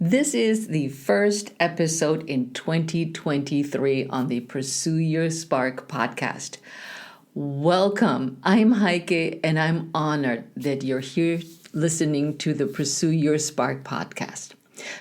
This is the first episode in 2023 on the Pursue Your Spark podcast. Welcome. I'm Heike, and I'm honored that you're here listening to the Pursue Your Spark podcast.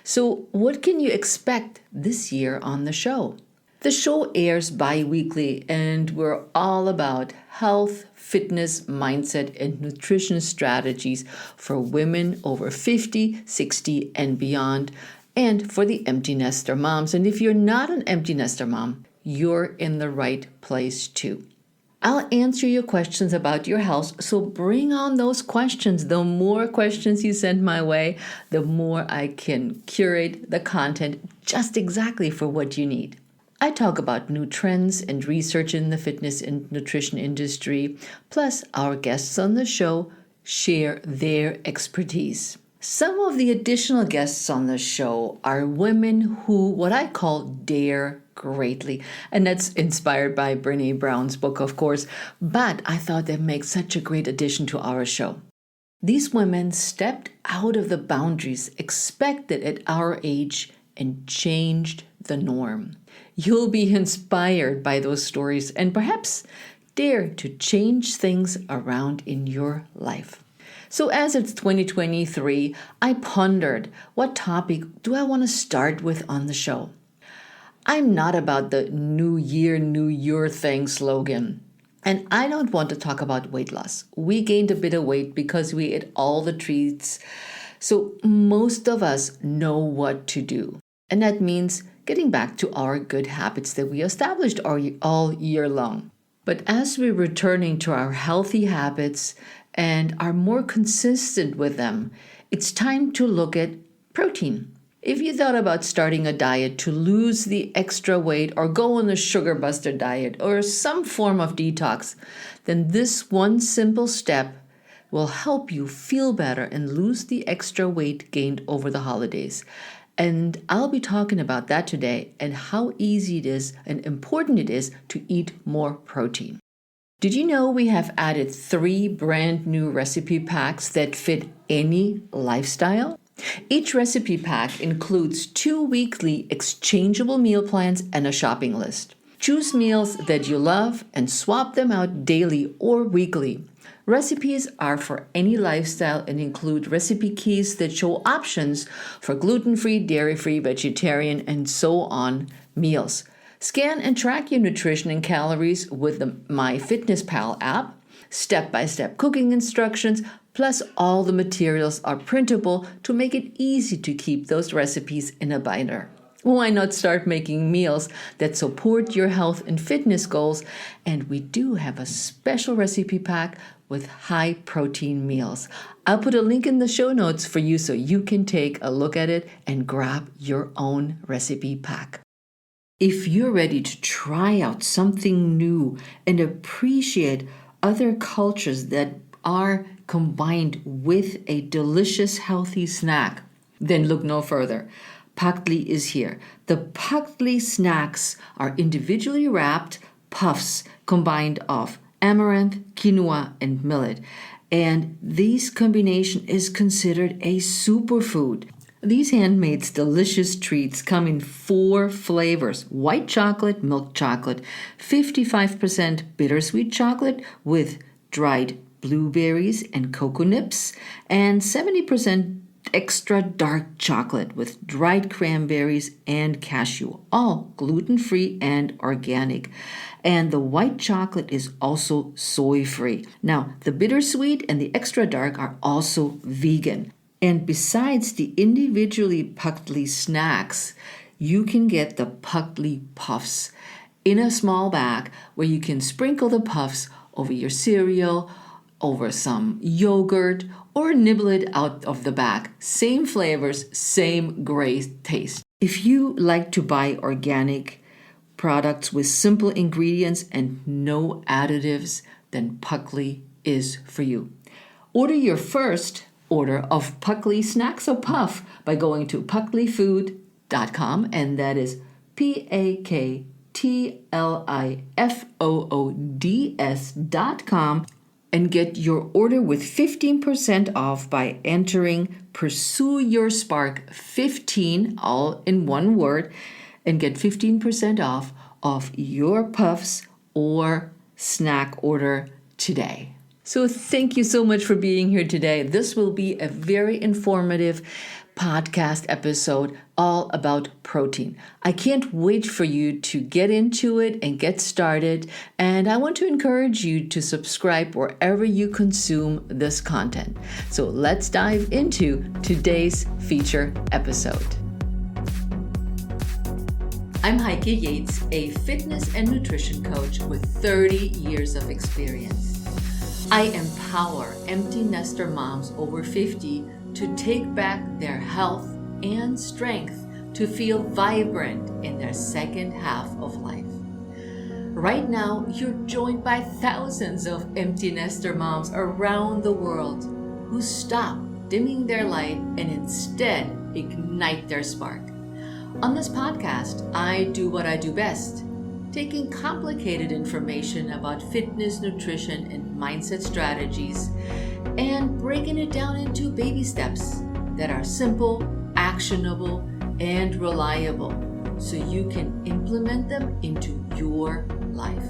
So, what can you expect this year on the show? The show airs bi-weekly, and we're all about health, fitness, mindset, and nutrition strategies for women over 50, 60, and beyond, and for the empty nester moms. And if you're not an empty nester mom, you're in the right place too. I'll answer your questions about your health, so bring on those questions. The more questions you send my way, the more I can curate the content just exactly for what you need. I talk about new trends and research in the fitness and nutrition industry, plus our guests on the show share their expertise. Some of the additional guests on the show are women who, what I call, dare greatly. And that's inspired by Brené Brown's book, of course, but I thought that makes such a great addition to our show. These women stepped out of the boundaries expected at our age and changed the norm. You'll be inspired by those stories and perhaps dare to change things around in your life. So as it's 2023, I pondered, what topic do I want to start with on the show? I'm not about the New Year, New Year thing slogan. And I don't want to talk about weight loss. We gained a bit of weight because we ate all the treats. So most of us know what to do. And that means getting back to our good habits that we established all year long. But as we're returning to our healthy habits and are more consistent with them, it's time to look at protein. If you thought about starting a diet to lose the extra weight or go on a sugar buster diet or some form of detox, then this one simple step will help you feel better and lose the extra weight gained over the holidays. And I'll be talking about that today and how easy it is and important it is to eat more protein. Did you know we have added 3 brand new recipe packs that fit any lifestyle? Each recipe pack includes 2 weekly exchangeable meal plans and a shopping list. Choose meals that you love and swap them out daily or weekly. Recipes are for any lifestyle and include recipe keys that show options for gluten-free, dairy-free, vegetarian, and so on meals. Scan and track your nutrition and calories with the MyFitnessPal app, step-by-step cooking instructions, plus all the materials are printable to make it easy to keep those recipes in a binder. Why not start making meals that support your health and fitness goals? And we do have a special recipe pack with high protein meals. I'll put a link in the show notes for you so you can take a look at it and grab your own recipe pack. If you're ready to try out something new and appreciate other cultures that are combined with a delicious, healthy snack, then look no further. Paktli is here. The Paktli snacks are individually wrapped puffs combined of amaranth, quinoa, and millet. And this combination is considered a superfood. These handmade delicious treats come in 4 flavors: white chocolate, milk chocolate, 55% bittersweet chocolate with dried blueberries and cocoa nips, and 70% extra dark chocolate with dried cranberries and cashew, all gluten-free and organic. And the white chocolate is also soy-free. Now, the bittersweet and the extra dark are also vegan. And besides the individually Paktli snacks, you can get the Paktli puffs in a small bag where you can sprinkle the puffs over your cereal, over some yogurt, or nibble it out of the bag. Same flavors, same great taste. If you like to buy organic products with simple ingredients and no additives, then Paktli is for you. Order your first order of Paktli snacks or puff by going to paktlifood.com, and that is PAKTLIFOODS.com. and get your order with 15% off by entering Pursue Your Spark 15, all in one word, and get 15% off of your puffs or snack order today. So thank you so much for being here today. This will be a very informative podcast episode all about protein. I can't wait for you to get into it and get started. And I want to encourage you to subscribe wherever you consume this content. So let's dive into today's feature episode. I'm Heike Yates, a fitness and nutrition coach with 30 years of experience. I empower empty nester moms over 50 to take back their health and strength to feel vibrant in their second half of life. Right now, you're joined by thousands of empty nester moms around the world who stop dimming their light and instead ignite their spark. On this podcast, I do what I do best, taking complicated information about fitness, nutrition, and mindset strategies and breaking it down into baby steps that are simple, actionable, and reliable so you can implement them into your life.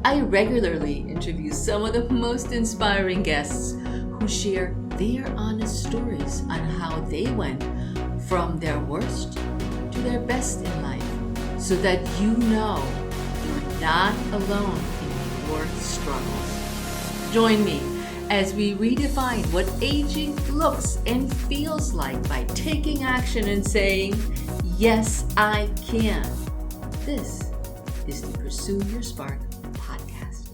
I regularly interview some of the most inspiring guests who share their honest stories on how they went from their worst to their best in life so that you know you're not alone in your struggles. Join me as we redefine what aging looks and feels like by taking action and saying, yes, I can. This is the Pursue Your Spark podcast.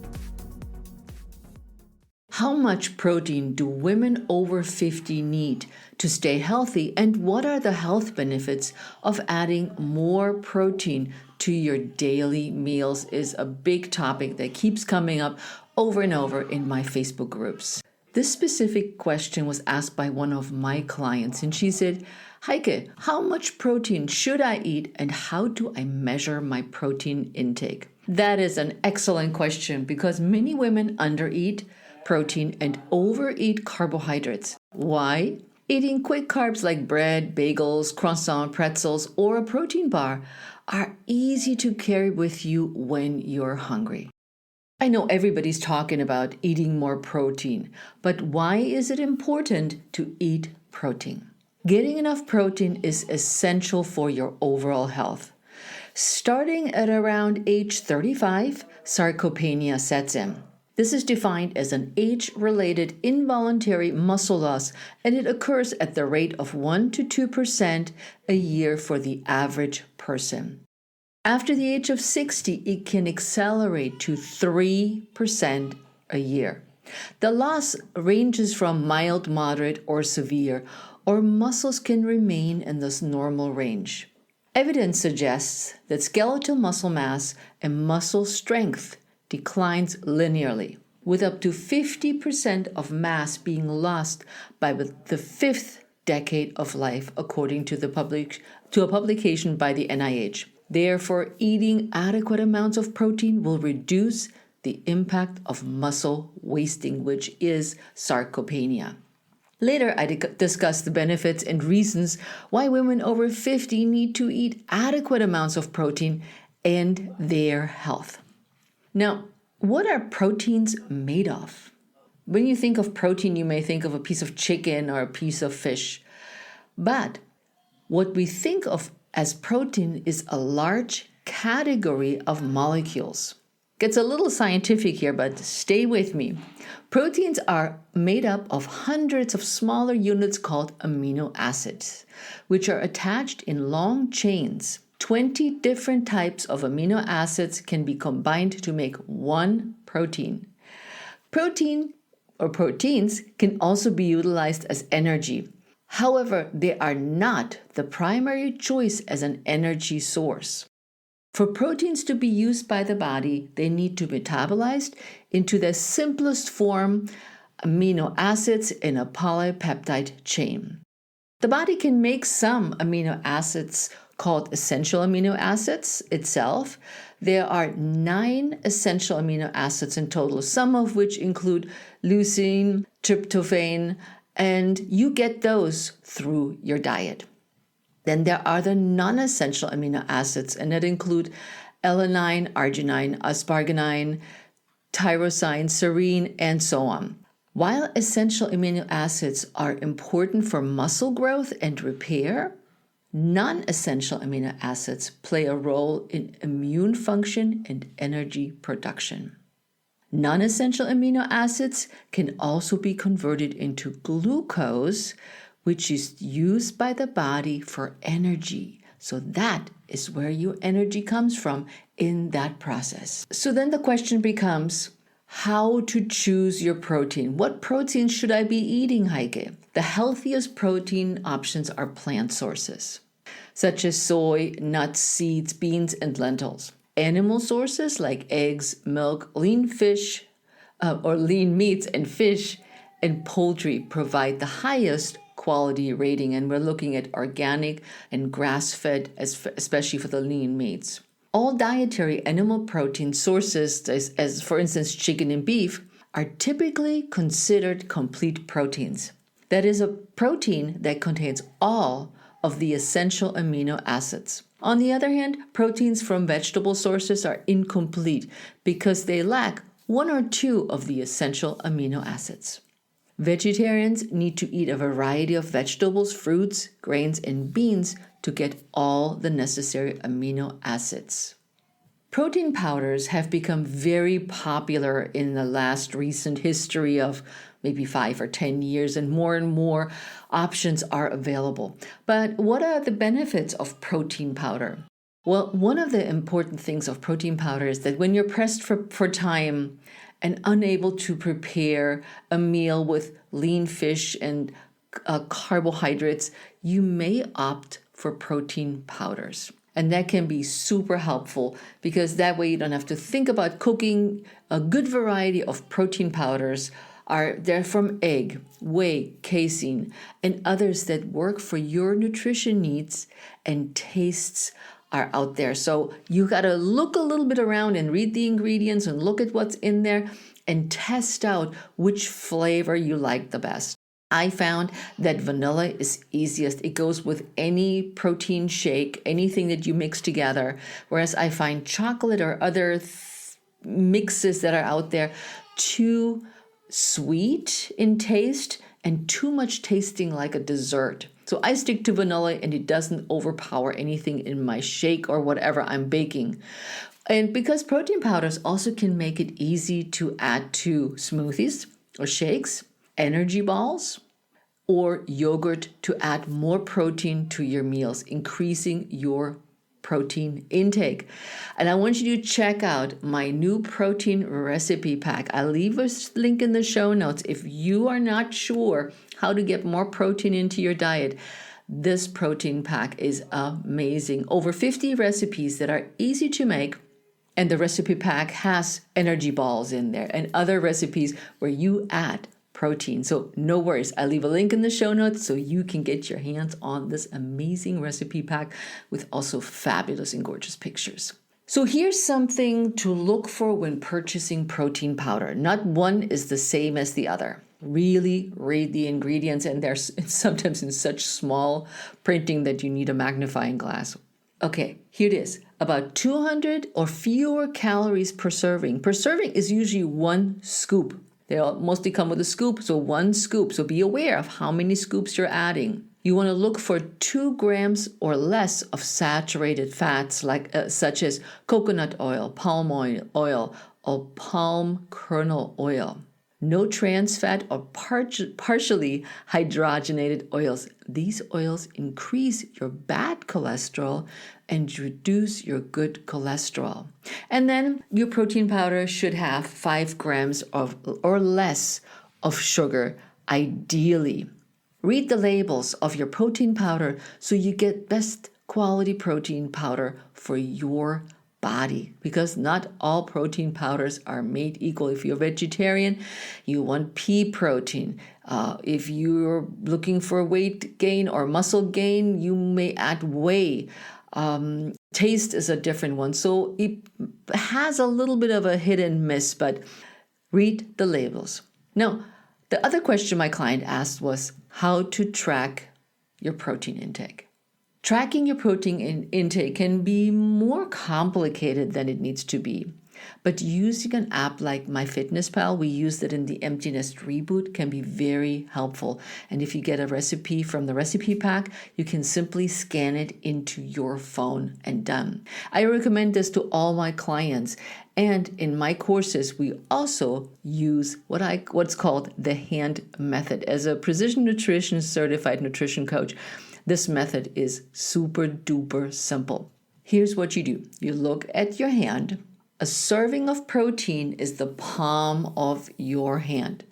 How much protein do women over 50 need to stay healthy, and what are the health benefits of adding more protein to your daily meals is a big topic that keeps coming up over and over in my Facebook groups. This specific question was asked by one of my clients, and she said, Heike, how much protein should I eat, and how do I measure my protein intake? That is an excellent question because many women undereat protein and overeat carbohydrates. Why? Eating quick carbs like bread, bagels, croissants, pretzels, or a protein bar are easy to carry with you when you're hungry. I know everybody's talking about eating more protein, but why is it important to eat protein? Getting enough protein is essential for your overall health. Starting at around age 35, sarcopenia sets in. This is defined as an age-related involuntary muscle loss, and it occurs at the rate of 1 to 2% a year for the average person. After the age of 60, it can accelerate to 3% a year. The loss ranges from mild, moderate, or severe, or muscles can remain in this normal range. Evidence suggests that skeletal muscle mass and muscle strength declines linearly, with up to 50% of mass being lost by the fifth decade of life, according to a publication by the NIH. Therefore, eating adequate amounts of protein will reduce the impact of muscle wasting, which is sarcopenia. Later, I discuss the benefits and reasons why women over 50 need to eat adequate amounts of protein and their health. Now, what are proteins made of? When you think of protein, you may think of a piece of chicken or a piece of fish. But what we think of as protein is a large category of molecules. Gets a little scientific here, but stay with me. Proteins are made up of hundreds of smaller units called amino acids, which are attached in long chains. 20 different types of amino acids can be combined to make one protein. Proteins can also be utilized as energy. However, they are not the primary choice as an energy source. For proteins to be used by the body, they need to be metabolized into the simplest form, amino acids in a polypeptide chain. The body can make some amino acids called essential amino acids itself. There are 9 essential amino acids in total, some of which include leucine, tryptophan, and you get those through your diet. Then there are the non-essential amino acids, and that include alanine, arginine, asparagine, tyrosine, serine, and so on. While essential amino acids are important for muscle growth and repair, non-essential amino acids play a role in immune function and energy production. Non-essential amino acids can also be converted into glucose, which is used by the body for energy. So that is where your energy comes from in that process. So then the question becomes, how to choose your protein. What protein should I be eating, Heike? The healthiest protein options are plant sources, such as soy, nuts, seeds, beans, and lentils. Animal sources like eggs, milk, lean fish, or lean meats and fish and poultry provide the highest quality rating, and we're looking at organic and grass-fed, especially for the lean meats. All dietary animal protein sources, as for instance chicken and beef, are typically considered complete proteins. That is a protein that contains all of the essential amino acids. On the other hand, proteins from vegetable sources are incomplete because they lack 1 or 2 of the essential amino acids. Vegetarians need to eat a variety of vegetables, fruits, grains, and beans to get all the necessary amino acids. Protein powders have become very popular in the last recent history of maybe 5 or 10 years, and more options are available. But what are the benefits of protein powder? Well, one of the important things of protein powder is that when you're pressed for time and unable to prepare a meal with lean fish and carbohydrates, you may opt for protein powders. And that can be super helpful because that way you don't have to think about cooking. A good variety of protein powders they're from egg, whey, casein, and others that work for your nutrition needs and tastes are out there. So you got to look a little bit around and read the ingredients and look at what's in there and test out which flavor you like the best. I found that vanilla is easiest. It goes with any protein shake, anything that you mix together. Whereas I find chocolate or other mixes that are out there too sweet in taste and too much tasting like a dessert. So I stick to vanilla and it doesn't overpower anything in my shake or whatever I'm baking. And because protein powders also can make it easy to add to smoothies or shakes, energy balls, or yogurt to add more protein to your meals, increasing your protein intake. And I want you to check out my new protein recipe pack. I'll leave a link in the show notes. If you are not sure how to get more protein into your diet, this protein pack is amazing. Over 50 recipes that are easy to make. And the recipe pack has energy balls in there and other recipes where you add protein. So no worries. I leave a link in the show notes so you can get your hands on this amazing recipe pack with also fabulous and gorgeous pictures. So here's something to look for when purchasing protein powder. Not one is the same as the other. Really read the ingredients, and they're sometimes in such small printing that you need a magnifying glass. Okay, here it is. About 200 or fewer calories per serving. Per serving is usually 1 scoop. They all mostly come with a scoop, so 1 scoop. So be aware of how many scoops you're adding. You want to look for 2 grams or less of saturated fats, such as coconut oil, palm oil, or palm kernel oil. No trans fat or partially hydrogenated oils. These oils increase your bad cholesterol and reduce your good cholesterol. And then your protein powder should have 5 grams or less of sugar, ideally. Read the labels of your protein powder so you get best quality protein powder for your body, because not all protein powders are made equal. If you're vegetarian, you want pea protein. If you're looking for weight gain or muscle gain, you may add whey. Taste is a different one. So it has a little bit of a hit and miss, but read the labels. Now, the other question my client asked was how to track your protein intake. Tracking your protein intake can be more complicated than it needs to be. But using an app like MyFitnessPal, we used it in the Empty Nest Reboot, can be very helpful. And if you get a recipe from the recipe pack, you can simply scan it into your phone and done. I recommend this to all my clients. And in my courses, we also use what's called the hand method. As a precision nutrition certified nutrition coach, this method is super duper simple. Here's what you do. You look at your hand. A serving of protein is the palm of your hand.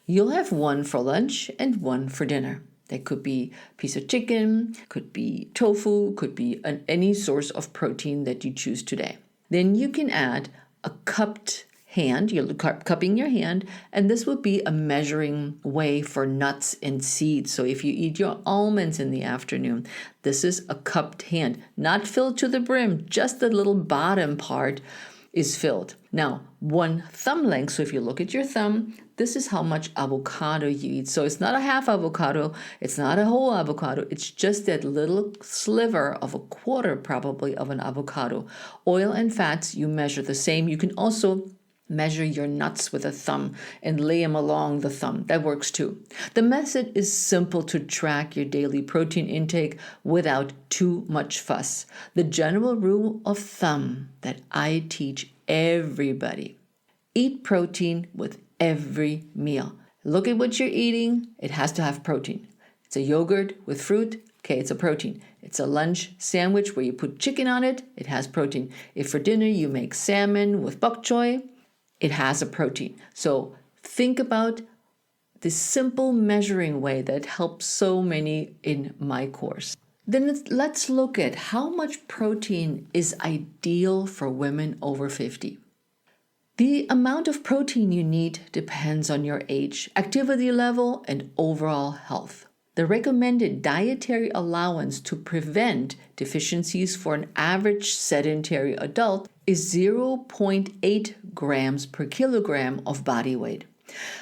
You'll have one for lunch and one for dinner. That could be a piece of chicken, could be tofu, could be any source of protein that you choose today. Then you can add a cupped hand, you're cupping your hand, and this would be a measuring way for nuts and seeds. So if you eat your almonds in the afternoon, this is a cupped hand, not filled to the brim, just the little bottom part is filled. Now, one thumb length, so if you look at your thumb, this is how much avocado you eat. So it's not a half avocado, it's not a whole avocado, it's just that little sliver of a quarter probably of an avocado. Oil and fats, you measure the same. You can also measure your nuts with a thumb and lay them along the thumb. That works too. The method is simple to track your daily protein intake without too much fuss. The general rule of thumb that I teach everybody: eat protein with every meal. Look at what you're eating. It has to have protein. It's a yogurt with fruit. Okay, it's a protein. It's a lunch sandwich where you put chicken on it. It has protein. If for dinner you make salmon with bok choy, it has a protein. So think about this simple measuring way that helps so many in my course. Then let's look at how much protein is ideal for women over 50. The amount of protein you need depends on your age, activity level, and overall health. The recommended dietary allowance to prevent deficiencies for an average sedentary adult is 0.8 grams per kilogram of body weight.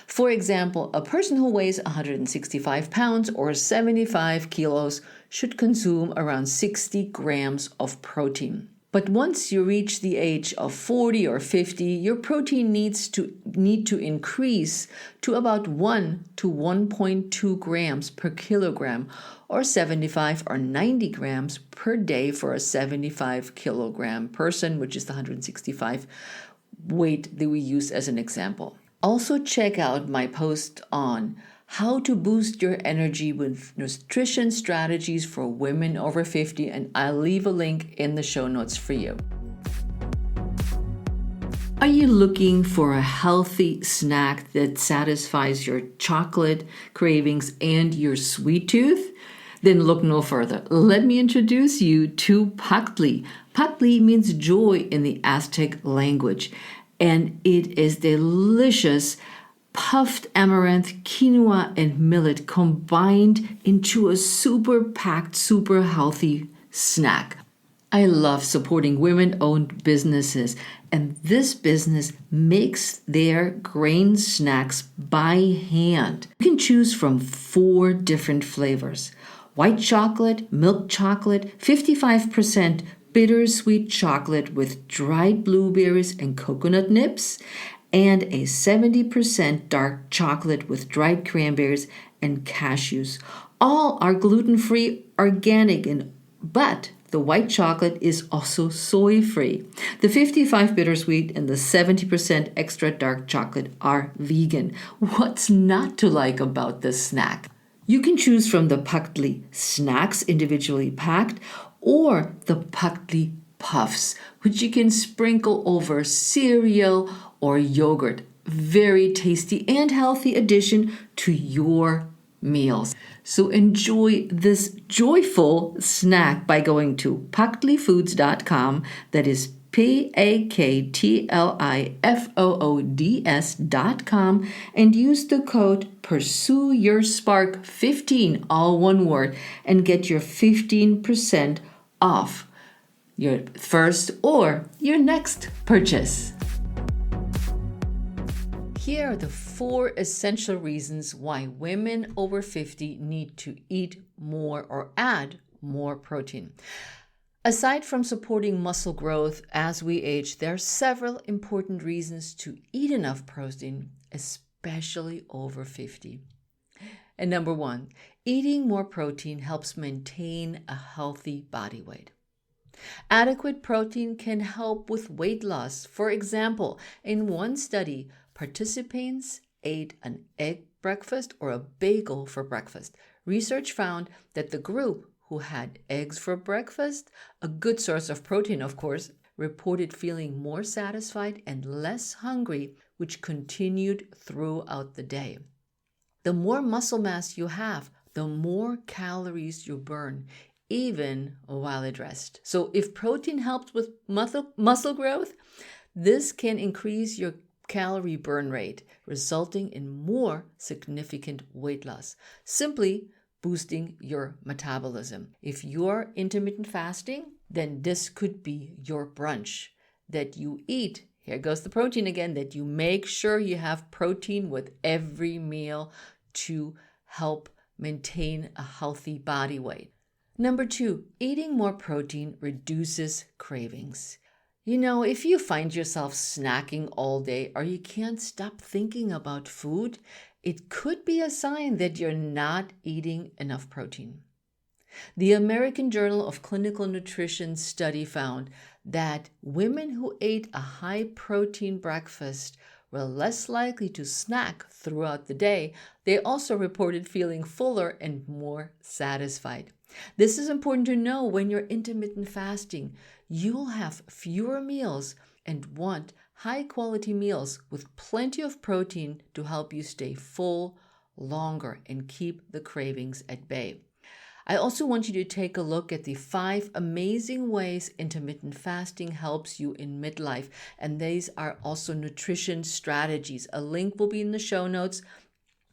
For example, a person who weighs 165 pounds or 75 kilos should consume around 60 grams of protein. But once you reach the age of 40 or 50, your protein need to increase to about 1 to 1.2 grams per kilogram, or 75 or 90 grams per day for a 75 kilogram person, which is the 165 weight that we use as an example. Also check out my post on how to boost your energy with nutrition strategies for women over 50, and I'll leave a link in the show notes for you. Are you looking for a healthy snack that satisfies your chocolate cravings and your sweet tooth? Then look no further. Let me introduce you to Pactli. Pactli means joy in the Aztec language, and it is delicious puffed amaranth, quinoa, and millet combined into a super packed, super healthy snack. I love supporting women-owned businesses, and this business makes their grain snacks by hand. You can choose from 4 different flavors: white chocolate, milk chocolate, 55% bittersweet chocolate with dried blueberries and coconut nibs, and a 70% dark chocolate with dried cranberries and cashews. All are gluten-free, organic, but the white chocolate is also soy-free. The 55 bittersweet and the 70% extra dark chocolate are vegan. What's not to like about this snack? You can choose from the Pactli snacks individually packed, or the Pactli puffs, which you can sprinkle over cereal or yogurt. Very tasty and healthy addition to your meals. So enjoy this joyful snack by going to pactlifoods.com. That is PAKTLIFOODS.com, and use the code PursueYourSpark15, all one word, and get your 15% off your first or your next purchase. Here are the 4 essential reasons why women over 50 need to eat more or add more protein. Aside from supporting muscle growth as we age, there are several important reasons to eat enough protein, especially over 50. And number 1, eating more protein helps maintain a healthy body weight. Adequate protein can help with weight loss. For example, in one study, participants ate an egg breakfast or a bagel for breakfast. Research found that the group who had eggs for breakfast, a good source of protein, of course, reported feeling more satisfied and less hungry, which continued throughout the day. The more muscle mass you have, the more calories you burn, even while at rest. So if protein helps with muscle growth, this can increase your calorie burn rate, resulting in more significant weight loss, simply boosting your metabolism. If you're intermittent fasting, then this could be your brunch that you eat. Here goes the protein again, that you make sure you have protein with every meal to help maintain a healthy body weight. Number 2, eating more protein reduces cravings. If you find yourself snacking all day or you can't stop thinking about food, it could be a sign that you're not eating enough protein. The American Journal of Clinical Nutrition study found that women who ate a high-protein breakfast were less likely to snack throughout the day. They also reported feeling fuller and more satisfied. This is important to know when you're intermittent fasting. You'll have fewer meals and want high-quality meals with plenty of protein to help you stay full longer and keep the cravings at bay. I also want you to take a look at the 5 amazing ways intermittent fasting helps you in midlife. And these are also nutrition strategies. A link will be in the show notes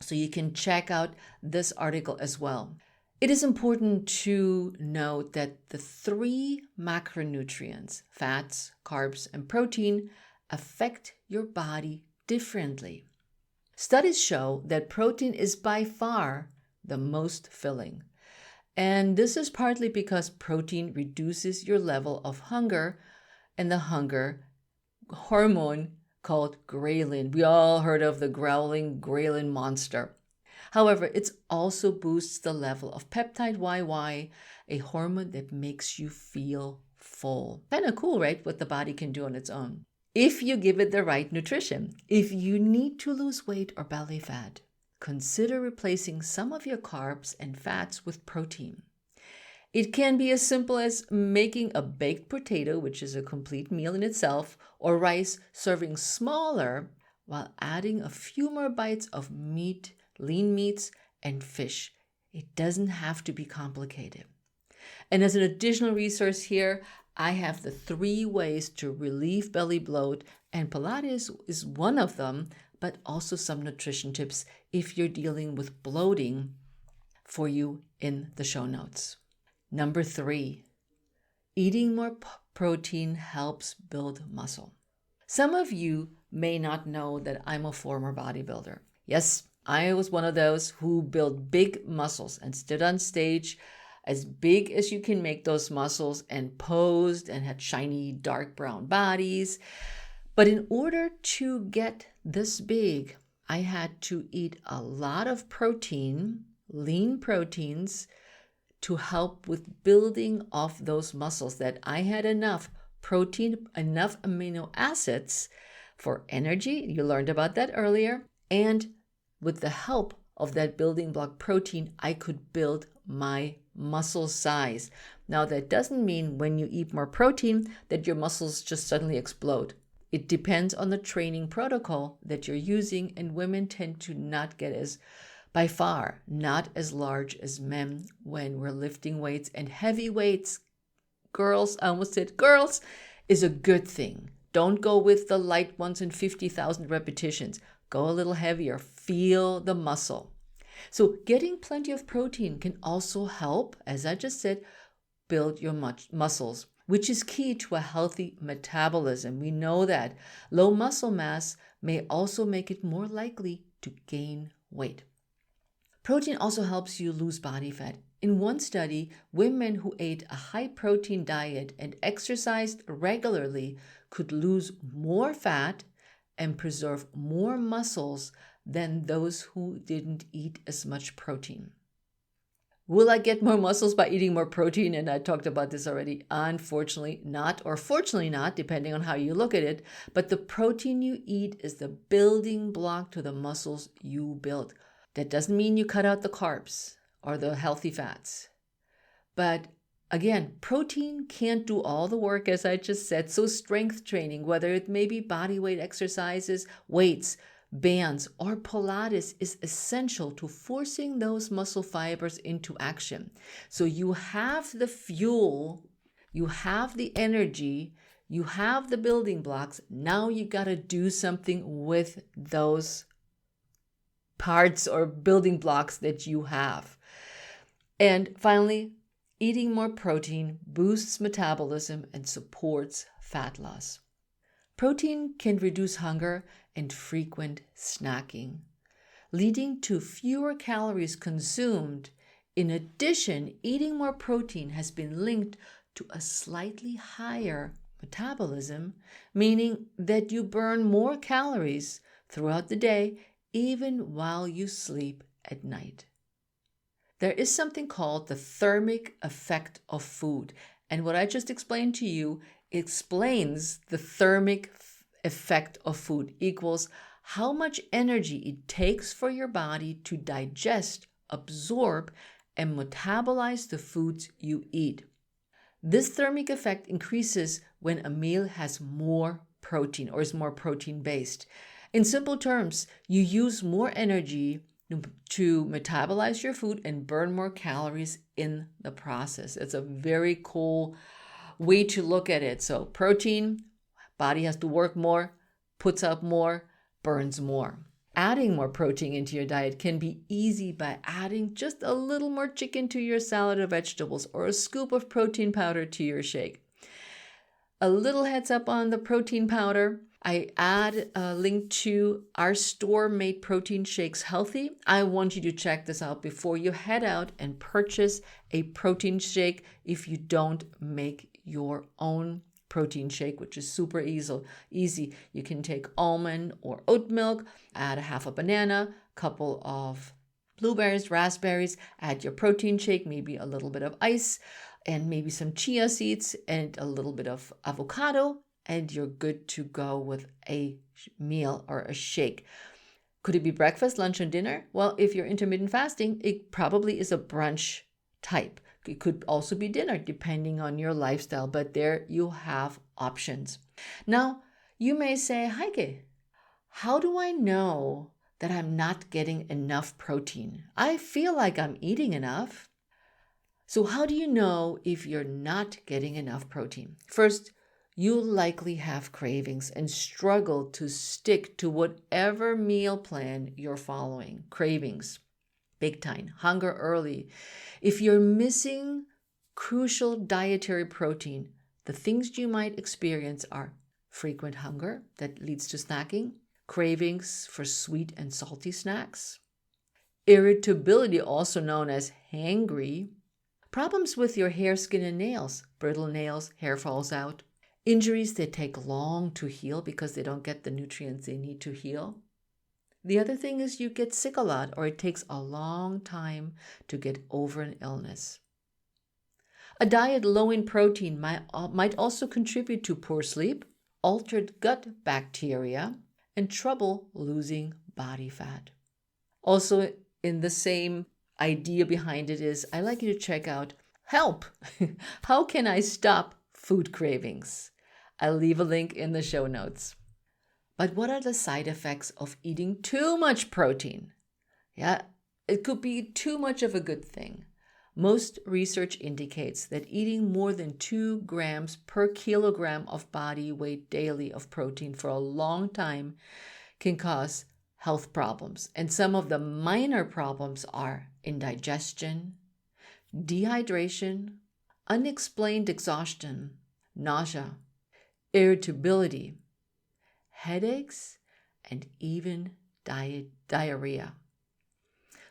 so you can check out this article as well. It is important to note that the 3 macronutrients, fats, carbs, and protein, affect your body differently. Studies show that protein is by far the most filling. And this is partly because protein reduces your level of hunger and the hunger hormone called ghrelin. We all heard of the growling ghrelin monster. However, it also boosts the level of peptide YY, a hormone that makes you feel full. Kind of cool, right? What the body can do on its own. If you give it the right nutrition. If you need to lose weight or belly fat, consider replacing some of your carbs and fats with protein. It can be as simple as making a baked potato, which is a complete meal in itself, or rice serving smaller while adding a few more bites of meat, lean meats, and fish. It doesn't have to be complicated. And as an additional resource here, I have the 3 ways to relieve belly bloat, and Pilates is one of them, but also some nutrition tips if you're dealing with bloating for you in the show notes. Number 3, eating more protein helps build muscle. Some of you may not know that I'm a former bodybuilder. Yes, I was one of those who built big muscles and stood on stage as big as you can make those muscles and posed and had shiny dark brown bodies. But in order to get this big, I had to eat a lot of protein, lean proteins, to help with building off those muscles, that I had enough protein, enough amino acids for energy. You learned about that earlier. And with the help of that building block protein, I could build my muscle size. Now, that doesn't mean when you eat more protein that your muscles just suddenly explode. It depends on the training protocol that you're using, and women tend to not get by far, not as large as men when we're lifting weights. And heavy weights, girls, I almost said girls, is a good thing. Don't go with the light ones and 50,000 repetitions. Go a little heavier, feel the muscle. So getting plenty of protein can also help, as I just said, build your muscles. which is key to a healthy metabolism. We know that low muscle mass may also make it more likely to gain weight. Protein also helps you lose body fat. In one study, women who ate a high protein diet and exercised regularly could lose more fat and preserve more muscles than those who didn't eat as much protein. Will I get more muscles by eating more protein? And I talked about this already. Unfortunately not, or fortunately not, depending on how you look at it. But the protein you eat is the building block to the muscles you build. That doesn't mean you cut out the carbs or the healthy fats. But again, protein can't do all the work, as I just said. So strength training, whether it may be body weight exercises, weights, bands, or Pilates, is essential to forcing those muscle fibers into action. So you have the fuel, you have the energy, you have the building blocks. Now you got to do something with those parts or building blocks that you have. And finally, eating more protein boosts metabolism and supports fat loss. Protein can reduce hunger and frequent snacking, leading to fewer calories consumed. In addition, eating more protein has been linked to a slightly higher metabolism, meaning that you burn more calories throughout the day, even while you sleep at night. There is something called the thermic effect of food. And what I just explained to you explains the thermic effect of food equals how much energy it takes for your body to digest, absorb, and metabolize the foods you eat. This thermic effect increases when a meal has more protein or is more protein-based. In simple terms, you use more energy to metabolize your food and burn more calories in the process. It's a very cool way to look at it. So protein, body has to work more, puts out more, burns more. Adding more protein into your diet can be easy by adding just a little more chicken to your salad or vegetables, or a scoop of protein powder to your shake. A little heads up on the protein powder. I add a link to our store-made protein shakes healthy. I want you to check this out before you head out and purchase a protein shake if you don't make your own protein shake, which is super easy. You can take almond or oat milk, add a half a banana, couple of blueberries, raspberries, add your protein shake, maybe a little bit of ice, and maybe some chia seeds and a little bit of avocado, and you're good to go with a meal or a shake. Could it be breakfast, lunch, and dinner? Well, if you're intermittent fasting, it probably is a brunch type. It could also be dinner, depending on your lifestyle, but there you have options. Now, you may say, Heike, how do I know that I'm not getting enough protein? I feel like I'm eating enough. So how do you know if you're not getting enough protein? First, you'll likely have cravings and struggle to stick to whatever meal plan you're following. Cravings, big time, hunger early. If you're missing crucial dietary protein, the things you might experience are frequent hunger that leads to snacking, cravings for sweet and salty snacks, irritability, also known as hangry, problems with your hair, skin, and nails, brittle nails, hair falls out, injuries that take long to heal because they don't get the nutrients they need to heal. The other thing is you get sick a lot, or it takes a long time to get over an illness. A diet low in protein might also contribute to poor sleep, altered gut bacteria, and trouble losing body fat. Also, in the same idea behind it is, I like you to check out help. How can I stop food cravings? I'll leave a link in the show notes. But what are the side effects of eating too much protein? Yeah, it could be too much of a good thing. Most research indicates that eating more than 2 grams per kilogram of body weight daily of protein for a long time can cause health problems. And some of the minor problems are indigestion, dehydration, unexplained exhaustion, nausea, irritability, headaches, and even diarrhea.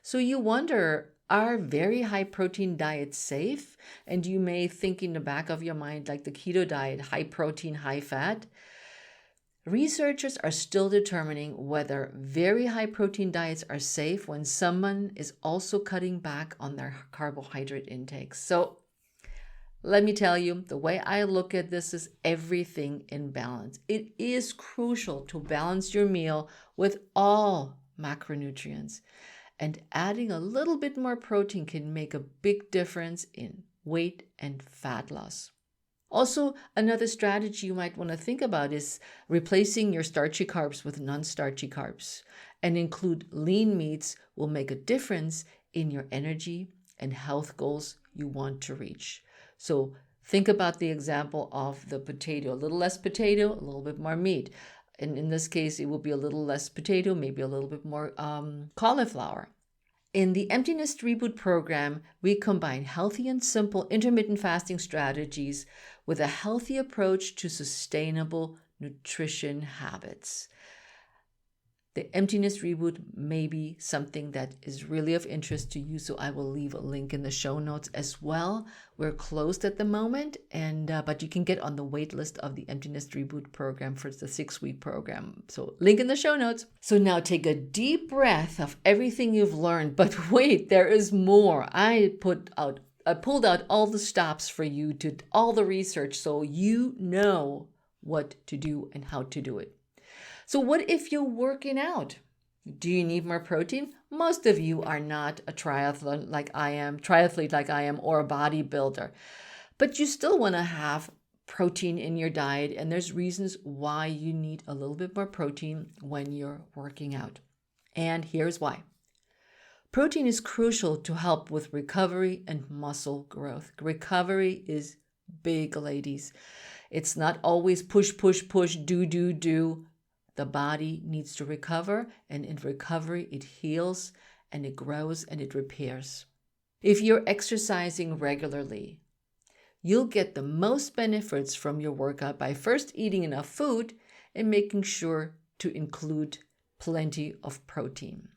So you wonder, are very high protein diets safe? And you may think in the back of your mind, like the keto diet, high protein, high fat. Researchers are still determining whether very high protein diets are safe when someone is also cutting back on their carbohydrate intake. So let me tell you, the way I look at this is everything in balance. It is crucial to balance your meal with all macronutrients. And adding a little bit more protein can make a big difference in weight and fat loss. Also, another strategy you might want to think about is replacing your starchy carbs with non-starchy carbs, and include lean meats will make a difference in your energy and health goals you want to reach. So think about the example of the potato, a little less potato, a little bit more meat. And in this case, it will be a little less potato, maybe a little bit more cauliflower. In the Empty Nest Reboot program, we combine healthy and simple intermittent fasting strategies with a healthy approach to sustainable nutrition habits. The Empty Nest Reboot may be something that is really of interest to you, so I will leave a link in the show notes as well. We're closed at the moment, but you can get on the wait list of the Empty Nest Reboot program for the 6-week program. So link in the show notes. So now take a deep breath of everything you've learned, but wait, there is more. I pulled out all the stops for you, to all the research, so you know what to do and how to do it. So what if you're working out? Do you need more protein? Most of you are not a triathlete like I am, or a bodybuilder, but you still want to have protein in your diet, and there's reasons why you need a little bit more protein when you're working out. And here's why. Protein is crucial to help with recovery and muscle growth. Recovery is big, ladies. It's not always push, do. The body needs to recover, and in recovery, it heals and it grows and it repairs. If you're exercising regularly, you'll get the most benefits from your workout by first eating enough food and making sure to include plenty of protein.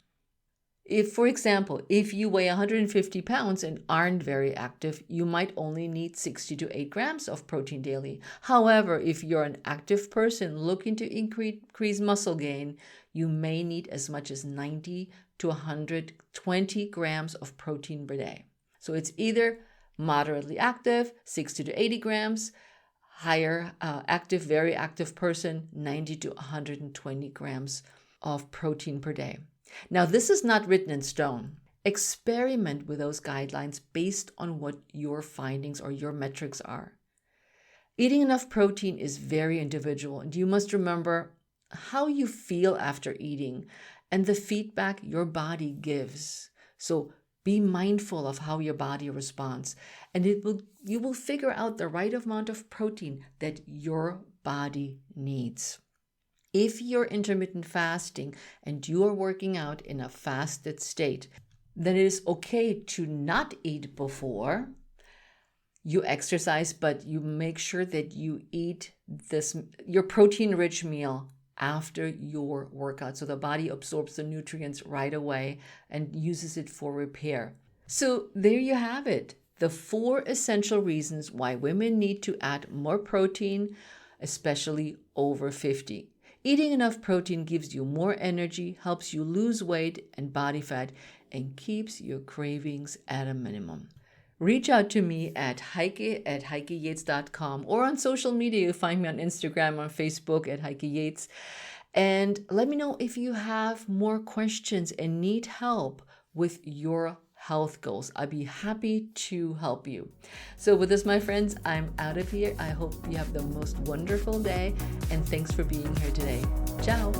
For example, if you weigh 150 pounds and aren't very active, you might only need 60 to 8 grams of protein daily. However, if you're an active person looking to increase muscle gain, you may need as much as 90 to 120 grams of protein per day. So it's either moderately active, 60 to 80 grams, higher active, very active person, 90 to 120 grams of protein per day. Now, this is not written in stone. Experiment with those guidelines based on what your findings or your metrics are. Eating enough protein is very individual, and you must remember how you feel after eating and the feedback your body gives. So be mindful of how your body responds, and you will figure out the right amount of protein that your body needs. If you're intermittent fasting and you are working out in a fasted state, then it is okay to not eat before you exercise, but you make sure that you eat your protein-rich meal after your workout, so the body absorbs the nutrients right away and uses it for repair. So there you have it, the 4 essential reasons why women need to add more protein, especially over 50. Eating enough protein gives you more energy, helps you lose weight and body fat, and keeps your cravings at a minimum. Reach out to me at heike@heikeyates.com, or on social media. You find me on Instagram, on Facebook at Heike Yates. And let me know if you have more questions and need help with your health goals. I'd be happy to help you. So with this, my friends, I'm out of here. I hope you have the most wonderful day, and thanks for being here today. Ciao.